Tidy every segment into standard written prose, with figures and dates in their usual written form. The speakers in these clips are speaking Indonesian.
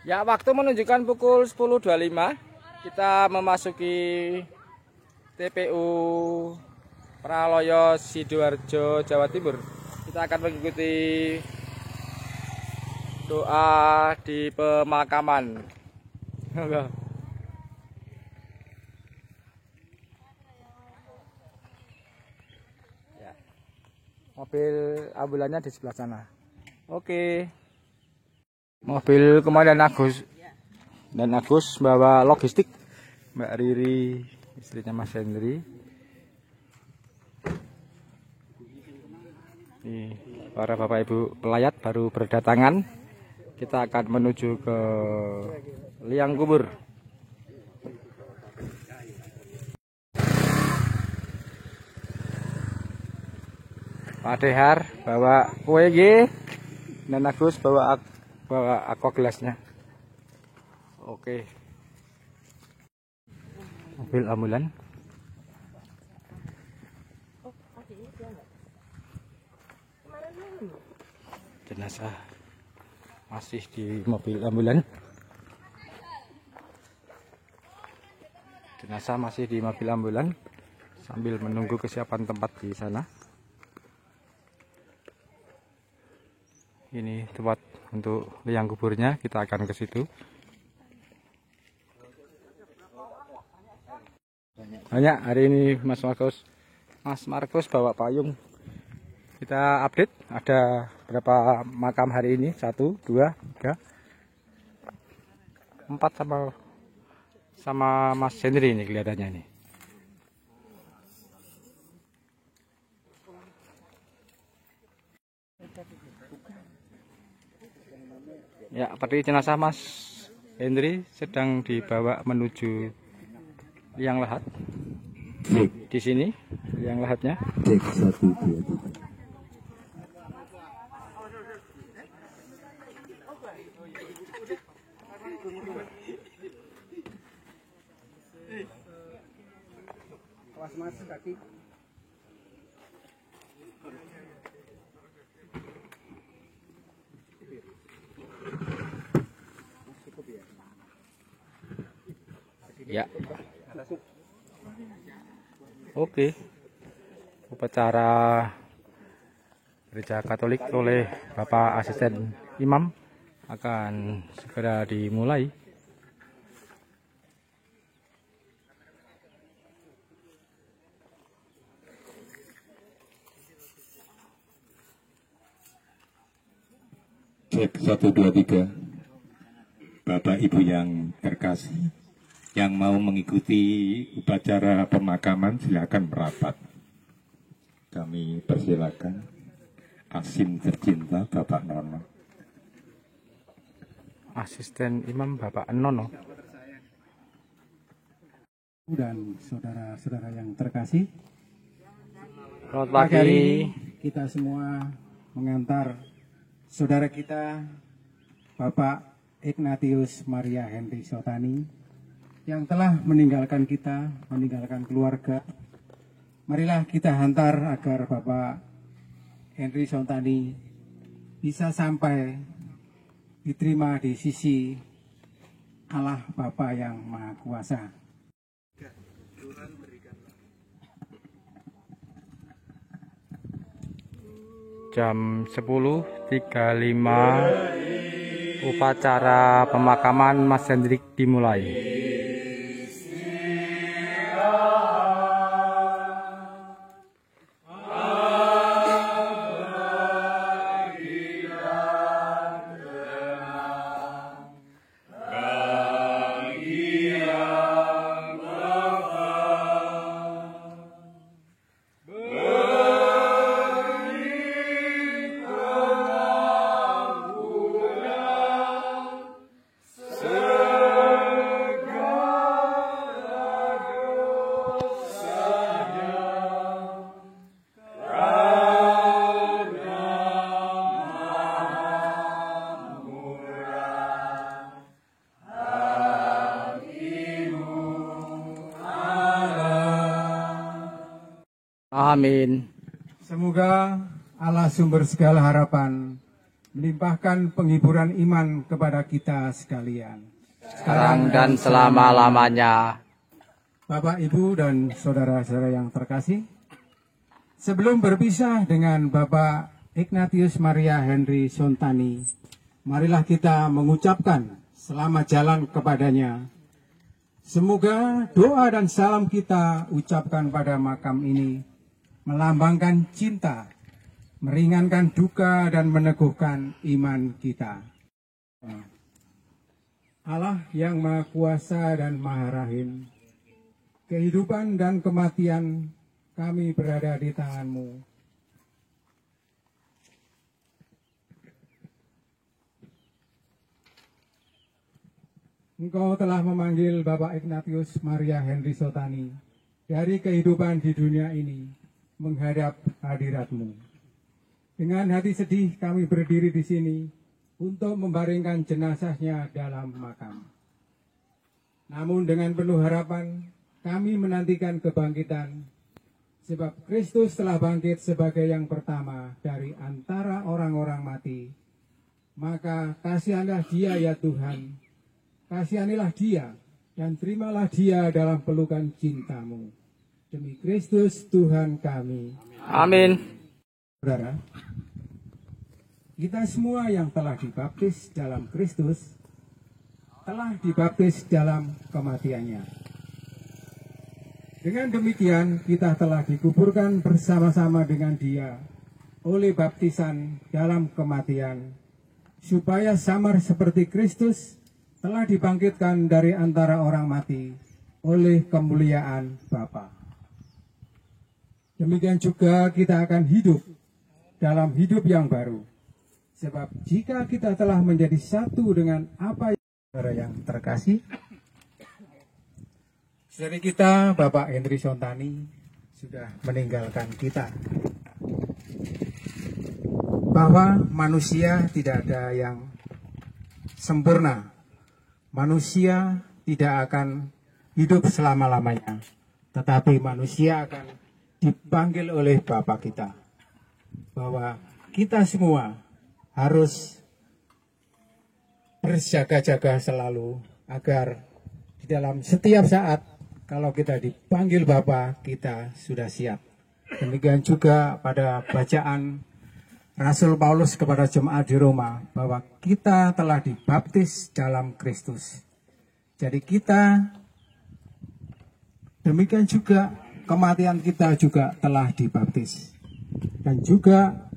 Ya, waktu menunjukkan pukul 10.25. Kita memasuki TPU Praloyo Sidoarjo, Jawa Timur. Kita akan mengikuti doa di pemakaman. Ya. Mobil ambulannya di sebelah sana. Oke. Mobil Komandan Agus dan Agus bawa logistik. Mbak Riri, istrinya Mas Hendri. Nih, para bapak ibu pelayat baru berdatangan. Kita akan menuju ke liang kubur. Pak Dehar bawa kue dan Agus bawa aqua gelasnya. Oke. Mobil ambulan. Jenazah masih di mobil ambulan. Jenazah masih di mobil ambulan sambil menunggu kesiapan tempat di sana. Ini tempat untuk liang kuburnya, kita akan ke situ. Banyak hari ini Mas Markus bawa payung. Kita update ada berapa makam hari ini? 1, 2, 3, 4 sama Mas Hendri ini kelihatannya ini. Ya, peti jenazah Mas Hendri sedang dibawa menuju liang lahat. Di sini liang lahatnya. Ya. Oke. Upacara Gereja Katolik oleh Bapak Asisten Imam akan segera dimulai. Cek 1, 2, 3. Bapak Ibu yang terkasih, yang mau mengikuti upacara pemakaman silakan merapat. Kami persilakan. Asin tercinta Bapak Nono. Asisten Imam Bapak Nono. Dan saudara-saudara yang terkasih, Selamat pagi. kita semua mengantar saudara kita Bapak Ignatius Maria Henry Sotani yang telah meninggalkan kita, meninggalkan keluarga. Marilah kita hantar agar Bapak Henry Sotani bisa sampai diterima di sisi Allah Bapa yang Maha Kuasa. Jam 10.35 upacara pemakaman Mas Hendrik dimulai. Amin. Semoga Allah sumber segala harapan melimpahkan penghiburan iman kepada kita sekalian. Sekarang dan selama-lamanya. Bapak, Ibu, dan saudara-saudara yang terkasih, sebelum berpisah dengan Bapak Ignatius Maria Henry Sontani, marilah kita mengucapkan selamat jalan kepadanya. Semoga doa dan salam kita ucapkan pada makam ini melambangkan cinta, meringankan duka, dan meneguhkan iman kita. Allah yang Maha Kuasa dan Maha Rahim, kehidupan dan kematian kami berada di tangan-Mu. Engkau telah memanggil Bapak Ignatius Maria Henry Sontani dari kehidupan di dunia ini menghadap hadirat-Mu. Dengan hati sedih kami berdiri di sini untuk membaringkan jenazahnya dalam makam. Namun dengan penuh harapan kami menantikan kebangkitan, sebab Kristus telah bangkit sebagai yang pertama dari antara orang-orang mati. Maka kasihanlah Dia ya Tuhan, kasihanilah Dia dan terimalah Dia dalam pelukan cinta-Mu. Demi Kristus Tuhan kami. Amin. Saudara, kita semua yang telah dibaptis dalam Kristus telah dibaptis dalam kematiannya. Dengan demikian kita telah dikuburkan bersama-sama dengan Dia oleh baptisan dalam kematian, supaya samar seperti Kristus telah dibangkitkan dari antara orang mati oleh kemuliaan Bapa. Demikian juga kita akan hidup dalam hidup yang baru. Sebab jika kita telah menjadi satu dengan apa yang terkasih, saudara kita Bapak Henry Sontani sudah meninggalkan kita. Bahwa manusia tidak ada yang sempurna. Manusia tidak akan hidup selama-lamanya, tetapi manusia akan dipanggil oleh Bapa kita, bahwa kita semua harus berjaga-jaga selalu agar di dalam setiap saat kalau kita dipanggil Bapa, kita sudah siap. Demikian juga pada bacaan Rasul Paulus kepada jemaat di Roma, bahwa kita telah dibaptis dalam Kristus. Jadi kita, demikian juga kematian kita juga telah dibaptis. Dan juga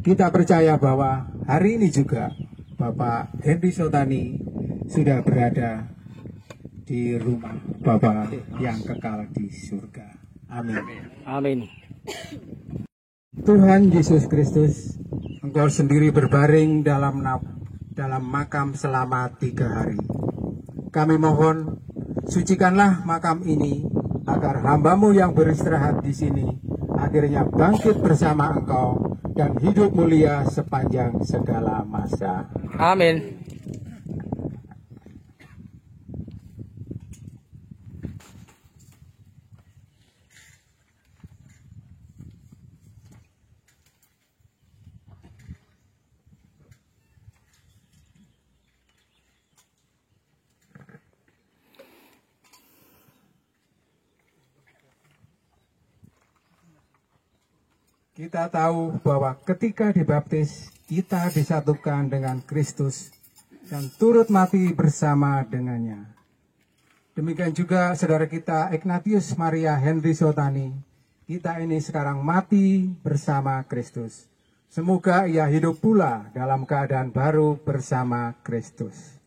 kita percaya bahwa hari ini juga Bapak Henry Sontani sudah berada di rumah Bapa yang kekal di surga. Amin. Amin. Tuhan Yesus Kristus, Engkau sendiri berbaring dalam makam selama 3 hari. Kami mohon, sucikanlah makam ini, agar hamba-Mu yang beristirahat di sini akhirnya bangkit bersama Engkau dan hidup mulia sepanjang segala masa. Amin. Kita tahu bahwa ketika dibaptis, kita disatukan dengan Kristus dan turut mati bersama dengannya. Demikian juga saudara kita Ignatius Maria Henry Sontani, kita ini sekarang mati bersama Kristus. Semoga ia hidup pula dalam keadaan baru bersama Kristus.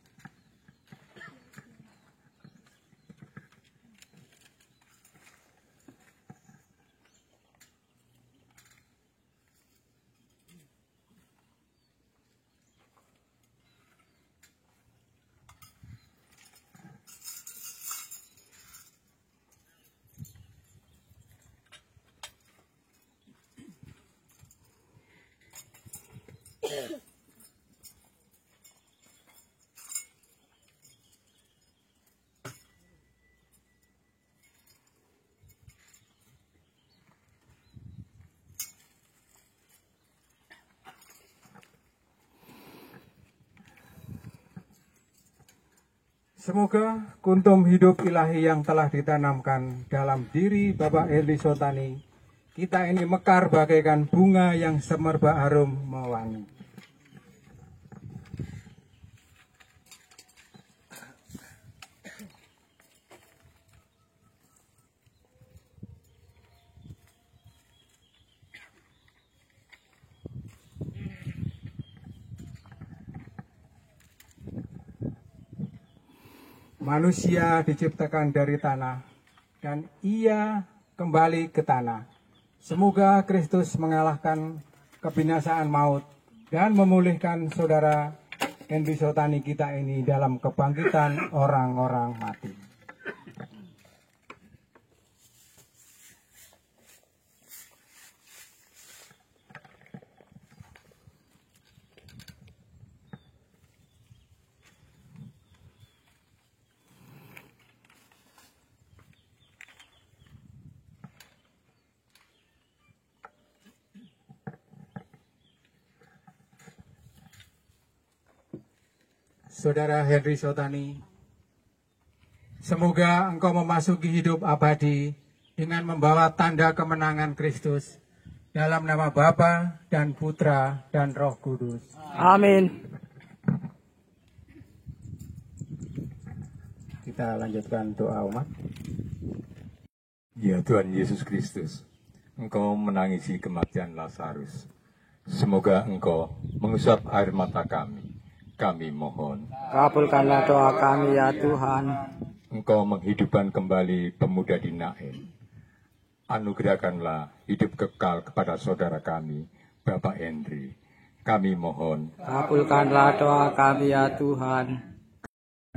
Semoga kuntum hidup ilahi yang telah ditanamkan dalam diri Bapak Henry Sotani, kita ini mekar bagaikan bunga yang semerbak harum mewangi. Manusia diciptakan dari tanah, dan ia kembali ke tanah. Semoga Kristus mengalahkan kebinasaan maut dan memulihkan saudara Henry Sotani kita ini dalam kebangkitan orang-orang mati. Saudara Henry Sotani, semoga engkau memasuki hidup abadi dengan membawa tanda kemenangan Kristus dalam nama Bapa dan Putra dan Roh Kudus. Amin. Kita lanjutkan doa umat. Ya Tuhan Yesus Kristus, Engkau menangisi kematian Lazarus. Semoga Engkau mengusap air mata kami mohon. Kabulkanlah doa kami ya Tuhan. Engkau menghidupkan kembali pemuda di Nain. Anugerahkanlah hidup kekal kepada saudara kami, Bapak Henry. Kami mohon. Kabulkanlah doa kami ya Tuhan.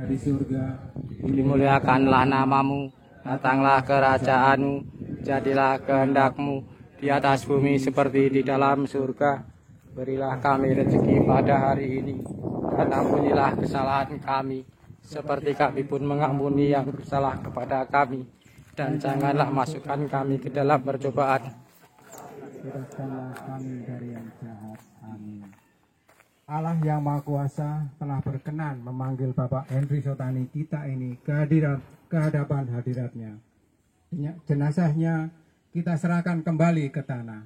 Di surga, Dimuliakanlah namamu, datanglah kerajaanmu, jadilah kehendak-Mu di atas bumi seperti di dalam surga. Berilah kami rezeki pada hari ini, dan ampunilah kesalahan kami, seperti kami pun mengampuni yang bersalah kepada kami. Dan janganlah masukkan kami ke dalam percobaan. bebaskanlah kami dari yang jahat. Amin. Allah yang Maha Kuasa telah berkenan memanggil Bapak Henry Sotani kita ini ke hadapan hadiratnya. Jenazahnya kita serahkan kembali ke tanah.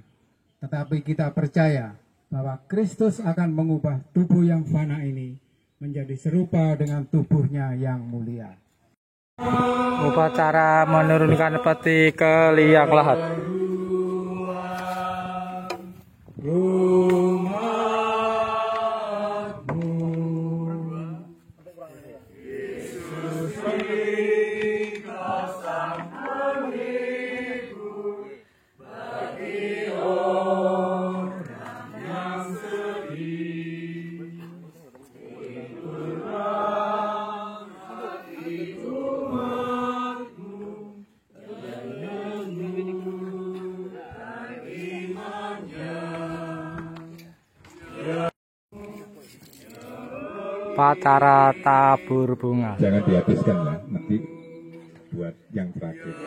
Tetapi kita percaya bahwa Kristus akan mengubah tubuh yang fana ini menjadi serupa dengan tubuhnya yang mulia. Upacara menurunkan peti ke liang lahat. Upacara tabur bunga. Jangan dihabiskan ya, nanti buat yang terakhir.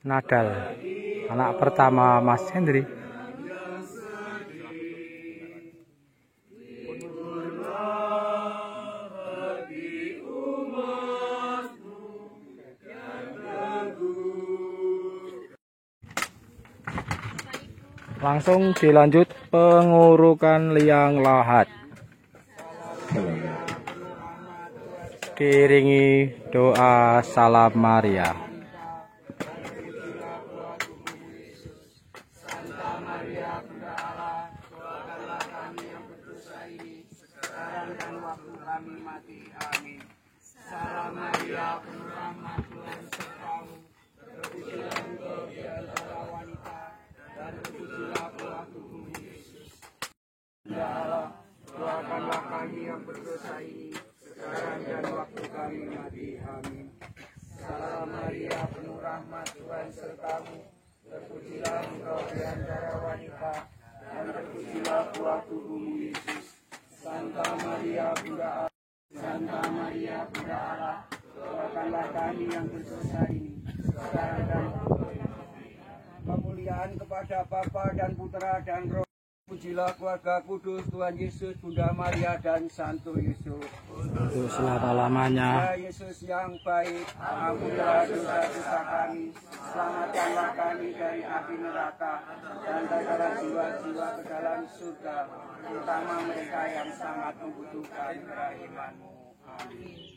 Nadal, anak pertama Mas Henry. Langsung dilanjut pengurukan liang lahat. Diiringi doa Salam Maria. Doakanlah kami yang berdosa ini sekarang dan waktu kami mati. Amin. Salam Maria, penuh rahmat, Tuhan sertamu. Terpujilah engkau di antara wanita, dan terpujilah waktu bumi Yesus. Santa Maria Bunda Allah, Santa Maria Bunda Allah, doakanlah kami yang berdosa ini sekarang dan kemuliaan kepada Bapa dan Putra dan Roh. Pujilah keluarga kudus Tuhan Yesus, Bunda Maria dan Santo Yesus. Untuk selama-lamanya. Ya Yesus yang baik, ampunilah dosa-dosa kami, selamatkanlah kami dari api neraka, dan bawalah jiwa-jiwa ke dalam surga, terutama mereka yang sangat membutuhkan kerahiman-Mu. Amin.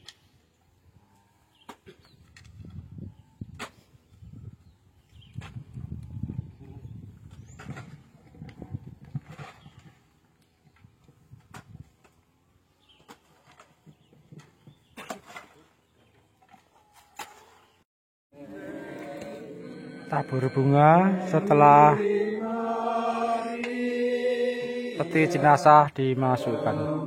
Tabur bunga setelah peti jenazah dimasukkan.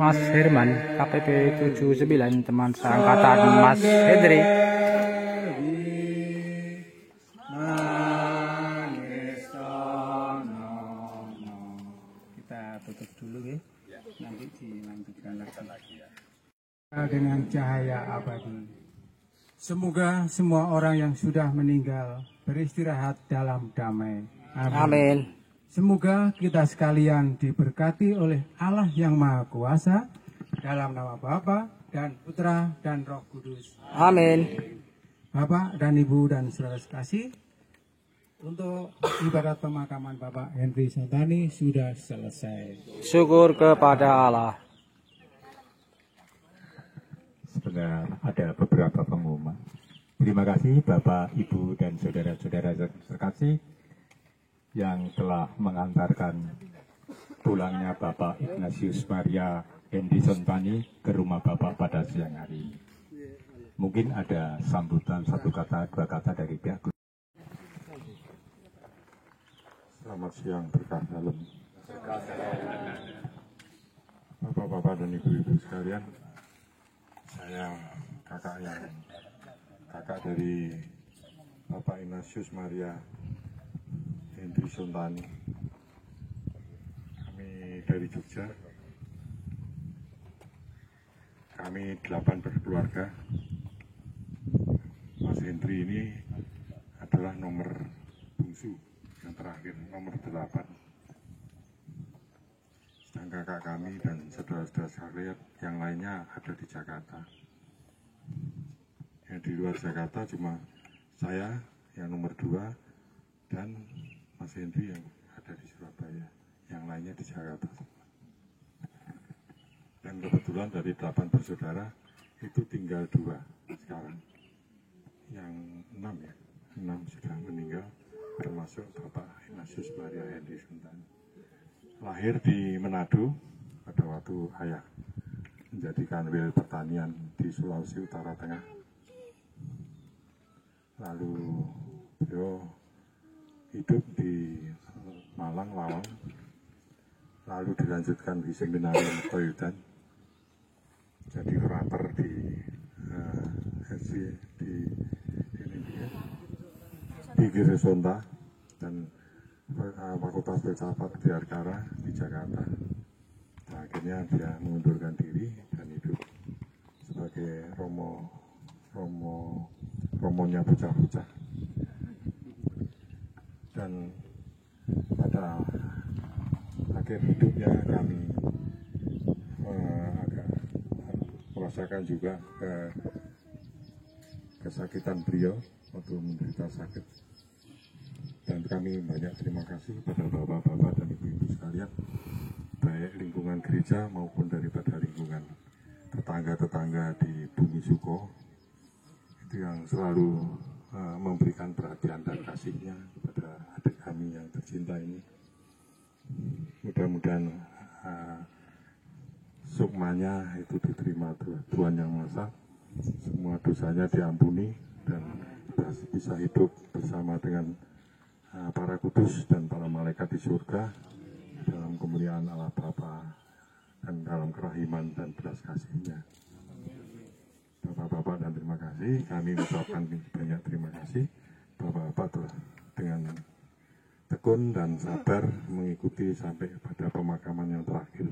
Mas Herman, KPP 79, teman seangkatan Mas Hendri. Kita tutup dulu ya, nanti dilanjutkan lagi. Dengan cahaya abadi. Semoga semua orang yang sudah meninggal beristirahat dalam damai. Amin. Semoga kita sekalian diberkati oleh Allah yang Maha Kuasa dalam nama Bapa dan Putra dan Roh Kudus. Amin. Bapak dan Ibu dan saudara sekasih, untuk ibadat pemakaman Bapak Henry Sotani sudah selesai. Syukur kepada Allah. Sebenarnya ada beberapa pengumuman. Terima kasih Bapak, Ibu, dan saudara-saudara terkasih yang telah mengantarkan pulangnya Bapak Ignatius Maria Henry Sotani ke rumah Bapak pada siang hari ini. Mungkin ada sambutan satu kata, dua kata dari pihak. Selamat siang berkah dalam. Bapak-bapak dan ibu-ibu sekalian, saya kakak dari Bapak Ignatius Maria Henry Sotani. Kami dari Jogja. Kami 8 berkeluarga. Mas Henry ini adalah nomor bungsu yang terakhir, nomor 8. Sedangkan kakak kami dan saudara-saudara sekalian yang lainnya ada di Jakarta. Yang di luar Jakarta cuma saya yang nomor 2 dan Mas Henry yang ada di Surabaya, yang lainnya di Jakarta. Dan kebetulan dari 8 bersaudara itu tinggal 2 sekarang. Yang 6 sudah meninggal, termasuk Bapak Ignatius Maria Henry Sotani. Lahir di Manado pada waktu ayah menjadikan wil pertanian di Sulawesi Utara Tengah. Lalu beliau hidup di Malang, Lawang, lalu dilanjutkan di Seminari Toyudan, jadi kurator di di Giresonta dan Fakultas Filsafat di Arkara di Jakarta. Nah, akhirnya dia mengundurkan diri dan hidup sebagai romonya bocah-bocah. Dan pada akhir hidupnya kami agak merasakan juga kesakitan beliau waktu menderita sakit. Dan kami banyak terima kasih pada bapak-bapak dan ibu-ibu sekalian, baik lingkungan gereja maupun daripada lingkungan tetangga-tetangga di Bumi Suko, itu yang selalu memberikan perhatian dan kasihnya kepada adik kami yang tercinta ini. Mudah-mudahan sukmanya itu diterima Tuhan Yang Maha Esa, semua dosanya diampuni dan bisa hidup bersama dengan para kudus dan para malaikat di surga dalam kemuliaan Allah Bapa dan dalam kerahiman dan belas kasih-Nya. Bapak-bapak dan terima kasih, kami mengucapkan banyak terima kasih. Bapak-bapak telah dengan tekun dan sabar mengikuti sampai pada pemakaman yang terakhir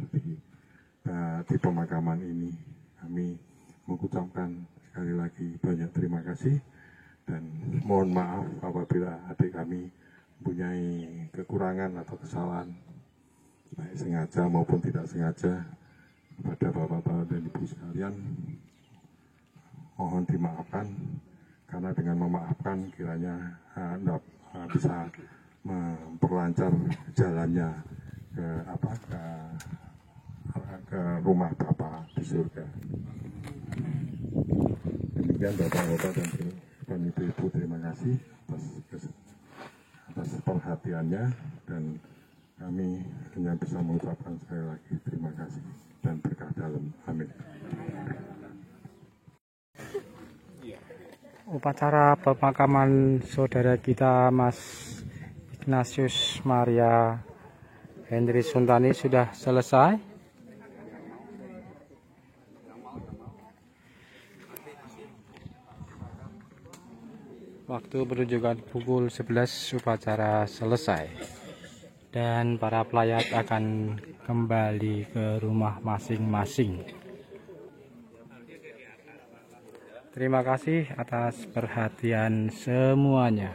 di pemakaman ini. Kami mengucapkan sekali lagi banyak terima kasih dan mohon maaf apabila adik kami mempunyai kekurangan atau kesalahan, baik sengaja maupun tidak sengaja. Kepada bapak-bapak dan ibu sekalian, mohon dimaafkan, karena dengan memaafkan kiranya bisa memperlancar jalannya ke rumah Bapa di surga. Demikian bapak-bapak dan ibu-ibu, terima kasih atas perhatiannya, dan kami hanya bisa mengucapkan sekali lagi terima kasih dan berkah dalam. Amin. Upacara pemakaman saudara kita Mas Ignatius Maria Henry Sontani sudah selesai. Waktu menunjukkan pukul 11 upacara selesai dan para pelayat akan kembali ke rumah masing-masing. Terima kasih atas perhatian semuanya.